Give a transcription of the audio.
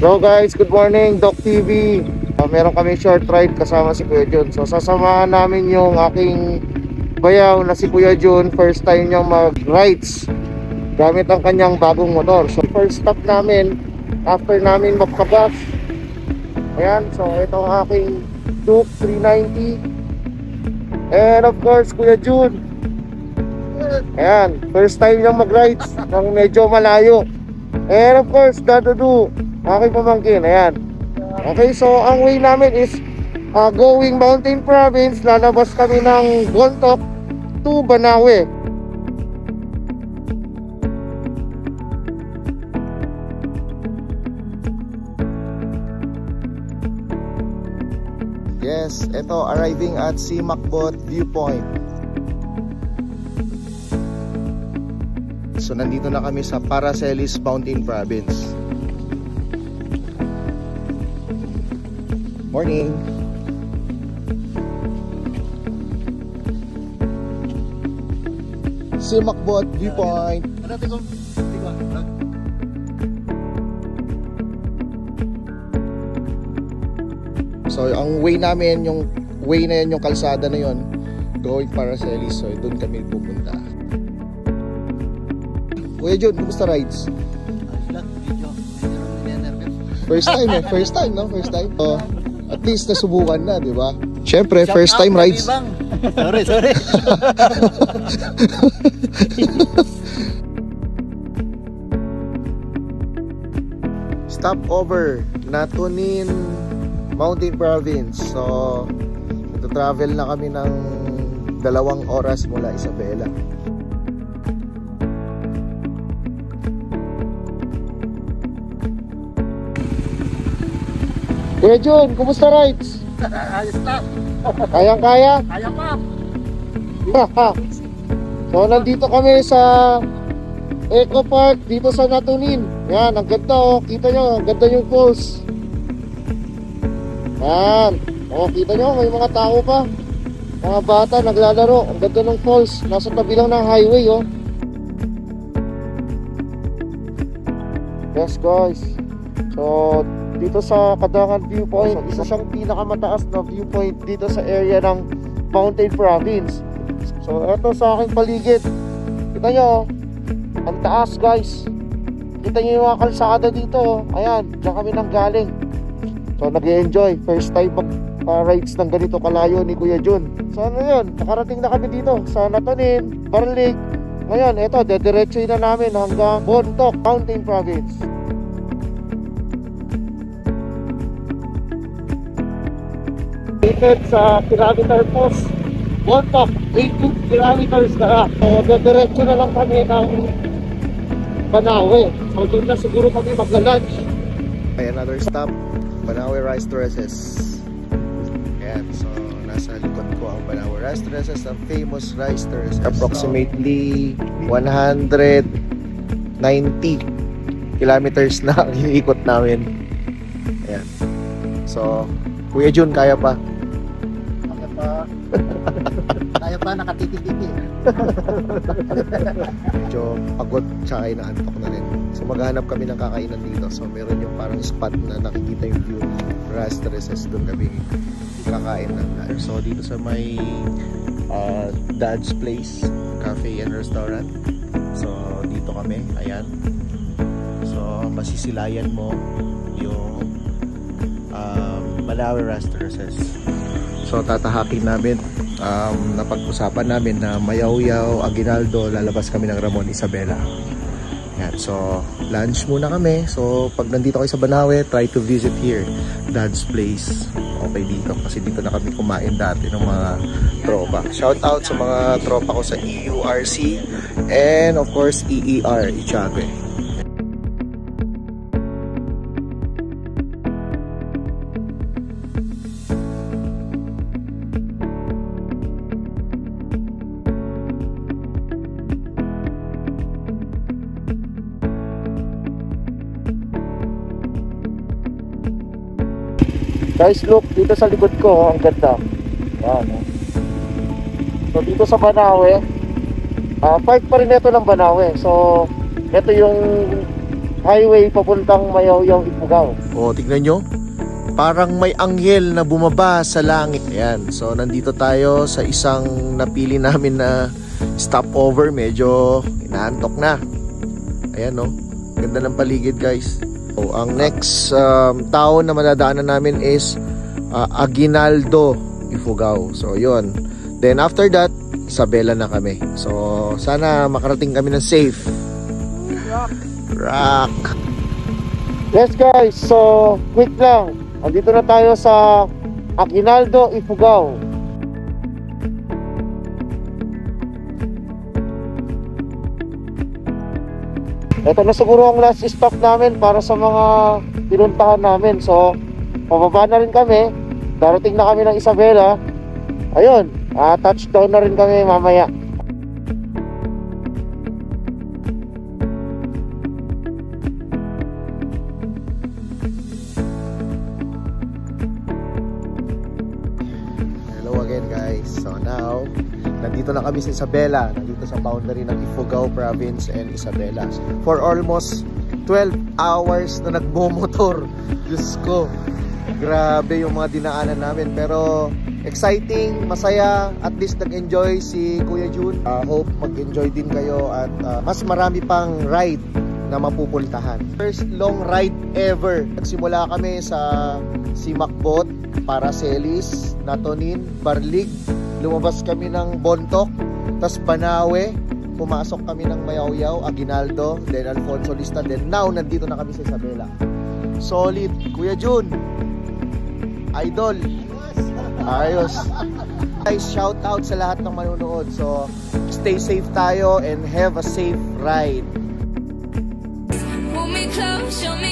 Hello guys, good morning, Doc TV. Meron kami short ride kasama si Kuya Jun. So sasamahan namin yung aking bayaw na si Kuya Jun. First time niyang mag-rides gamit ang kanyang bagong motor. So first stop namin after namin magpagas. Ayan, so ito ang aking Duke 390. And of course, Kuya Jun. Ayan, first time niyang mag-rides ng medyo malayo. And of course, Dadudu, aking pamangkin. Ayan. Okay, so ang way namin is going Mountain Province. Lalabas kami ng Bontoc to Banawe. Yes, ito, arriving at Simakbot Viewpoint. So nandito na kami sa Paracelis Mountain Province. Morning. Simakbot Viewpoint. So ang way namin, yung way na yan, yung kalsada na yon, going Paracelis. So doon kami pupunta. Kuya Jun, kumusta rides? First time eh, first time no? First time. So, at least nasubukan na, di ba? Siyempre, first time rides. Sorry. Stopover, Natonin Mountain Province. So, travel na kami ng 2 oras mula Isabela. Kuya Jun, kumusta rides? Ayos na. Kayang-kaya? Kaya pa. So nandito kami sa Eco Park dito sa Natonin. Yan, ang ganda oh. Kita nyo, ang ganda yung falls. Yan. Oh, kita nyo, may mga tao pa. Mga bata naglalaro. Ang ganda ng falls. Nasa tabi lang ng highway oh. Yes guys. So dito sa Kadangan Viewpoint, isa siyang pinakamataas na viewpoint dito sa area ng Mountain Province. So eto sa aking paligid, kita nyo, ang taas guys. Kita nyo yung mga kalsada dito. Ayan, diyan kami nang galing. So nag-i-enjoy, first time rides ng ganito kalayo ni Kuya Jun. So ano yun, nakarating na kami dito sa Natonin, Barlig. Ngayon eto, dediretsoy na namin hanggang Bontoc Mountain Province. Sa kilometer post Bontoc, 82 kilometers na. So diretso na lang kami ng Banawe. So doon na siguro kami magla-lunch. Okay, another stop, Banawe Rice Terraces. Ayan, so nasa likod ko ang Banawe Rice Terraces, ang famous rice terraces. Approximately 190 kilometers na ang iniikot namin. Ayan. So Kuya Jun, kaya pa? Kaya pa, nakatiti-titi. Medyo pagod tsaka inaantok na rin. So maghanap kami ng kakainan dito. So meron yung parang spot na nakikita yung view ng Rice Terraces. Doon kami kakain ng lunch. So dito sa may Dad's Place Cafe and Restaurant. So dito kami, ayan. So masisilayan mo yung Banawe Rice Terraces. So tatahakin namin, napag-usapan namin na Mayaw-Yaw, Aguinaldo, lalabas kami ng Ramon, Isabela. Yan, so lunch muna kami. So pag nandito kayo sa Banawe, try to visit here, Dad's Place. Okay dito, kasi dito na kami kumain dati ng mga tropa. Shout out sa mga tropa ko sa EURC and of course EER, Ichague. Guys, look, dito sa likod ko, ang ganda. Yan. So, dito sa Banawe, part pa rin ito ng Banawe. So, ito yung highway papuntang Mayaw-Yaw, Ifugao. O, tignan nyo. Parang may anghel na bumaba sa langit. Ayan. So, nandito tayo sa isang napili namin na stopover. Medyo inaantok na. Ayan, no. Ganda ng paligid, guys. So, ang next town na madadaanan namin is Aguinaldo, Ifugao. So, yun. Then, after that, Isabela na kami. So, sana makarating kami ng safe. Rock. Yes guys, so quick lang. Andito na tayo sa Aguinaldo, Ifugao. Ito na siguro ang last stop namin para sa mga pinuntahan namin. So, pababa na rin kami. Darating na kami ng Isabela. Ayun, touchdown na rin kami mamaya. Hello again, guys. So now, nandito na kami sa Isabela. Nandito sa boundary ng Ifugao Province and Isabela. For almost 12 hours na nagmomotor. Diyos ko, grabe yung mga dinaanan namin. Pero exciting, masaya. At least nag-enjoy si Kuya Jun. Hope mag-enjoy din kayo. At mas marami pang ride na mapupuntahan. First long ride ever. Nagsimula kami sa Simakbot, Paracelis, Natonin, Barlig. Lumabas kami ng Bontoc, tas Banawe. Pumasok kami ng Mayaw-Yaw, Aguinaldo, then Alfonso Lista. Then now, nandito na kami sa Isabela. Solid. Kuya Jun, idol. Ayos. Guys, shout out sa lahat ng manonood. So, stay safe tayo and have a safe ride. Hold me close, show me